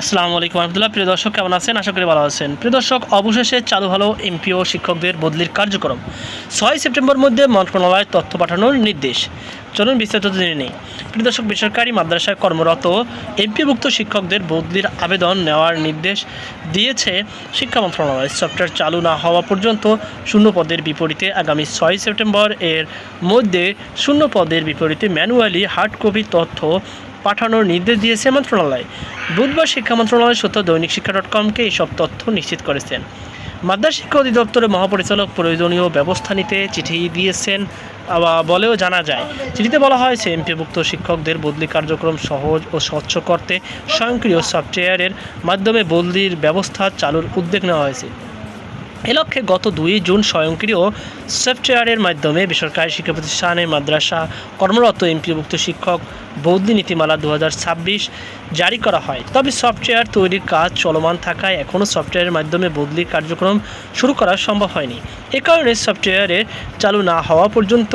আসসালামু আলাইকুম রহমতুল্লাহ। প্রিয় দর্শক, কেমন আছেন? আশা করি ভালো আছেন। প্রিয় দর্শক, অবশেষে চালু হলো এমপিও শিক্ষকদের বদলির কার্যক্রম। 6 সেপ্টেম্বর মধ্যে মন্ত্রণালয়ে তথ্য পাঠানোর নির্দেশ। চলুন বিস্তারিত জেনে নেই। প্রিয় দর্শক, বেসরকারি মাদ্রাসায় কর্মরত এমপিভুক্ত শিক্ষকদের বদলির আবেদন নেওয়ার নির্দেশ দিয়েছে শিক্ষা মন্ত্রণালয়। সফটওয়্যার চালু না হওয়া পর্যন্ত শূন্য পদের বিপরীতে আগামী 6 সেপ্টেম্বর এর মধ্যে শূন্য পদের বিপরীতে ম্যানুয়ালি হার্ড কপি তথ্য পাঠানোর নির্দেশ দিয়েছে মন্ত্রণালয়। বুধবার শিক্ষা মন্ত্রণালয় সূত্র দৈনিক শিক্ষা.com-কে এইসব তথ্য নিশ্চিত করেছেন। মাদ্রাসা শিক্ষা অধিদপ্তরের মহাপরিচালক প্রয়োজনীয় ব্যবস্থা নিতে চিঠি দিয়েছেন বলেও জানা যায়। চিঠিতে বলা হয়েছে, এমপিভুক্ত শিক্ষকদের বদলি কার্যক্রম সহজ ও স্বচ্ছ করতে স্বয়ংক্রিয় সফটওয়্যারের মাধ্যমে বদলির ব্যবস্থা চালুর উদ্যোগ নেওয়া হয়েছে। এ লক্ষ্যে গত 2 জুন স্বয়ংক্রিয় সফটওয়্যারের মাধ্যমে বেসরকারি শিক্ষা প্রতিষ্ঠানে মাদ্রাসা কর্মরত এমপিভুক্ত শিক্ষক বদলি নীতিমালা 2026 জারি করা হয়। তবে সফটওয়্যার তৈরির কাজ চলমান থাকায় এখনও সফটওয়্যারের মাধ্যমে বদলির কার্যক্রম শুরু করা সম্ভব হয়নি। এ কারণে সফটওয়্যারে চালু না হওয়া পর্যন্ত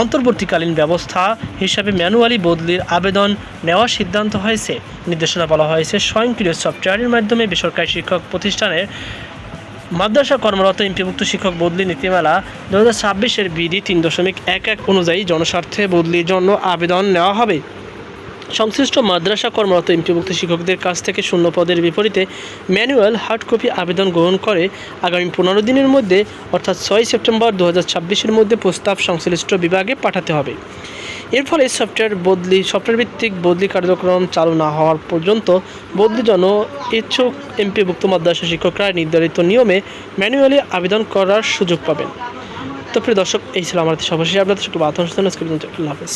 অন্তর্বর্তীকালীন ব্যবস্থা হিসাবে ম্যানুয়ালি বদলির আবেদন নেওয়ার সিদ্ধান্ত হয়েছে। নির্দেশনা বলা হয়েছে, স্বয়ংক্রিয় সফটওয়্যারের মাধ্যমে বেসরকারি শিক্ষক প্রতিষ্ঠানের মাদ্রাসা কর্মরত এমপিভুক্ত শিক্ষক বদলি নীতিমালা 2026-এর বিধি 3.11 অনুযায়ী জনস্বার্থে বদলির জন্য আবেদন নেওয়া হবে। সংশ্লিষ্ট মাদ্রাসা কর্মরত এমপিভুক্ত শিক্ষকদের কাছ থেকে শূন্য পদের বিপরীতে ম্যানুয়াল হার্ড কপি আবেদন গ্রহণ করে আগামী 15 দিনের মধ্যে অর্থাৎ 6 সেপ্টেম্বর 2026-এর মধ্যে প্রস্তাব সংশ্লিষ্ট বিভাগে পাঠাতে হবে। এর ফলে সফটওয়্যার ভিত্তিক বদলি কার্যক্রম চালু না হওয়ার পর্যন্ত বদলির জন্য ইচ্ছুক এমপিভুক্ত মাদ্রাসা শিক্ষকরা নির্ধারিত নিয়মে ম্যানুয়ালি আবেদন করার সুযোগ পাবেন। তো প্রিয় দর্শক, এই ছিল আমাদের সর্বশেষ আপনাদের সকল আল্লাহ হাফেজ।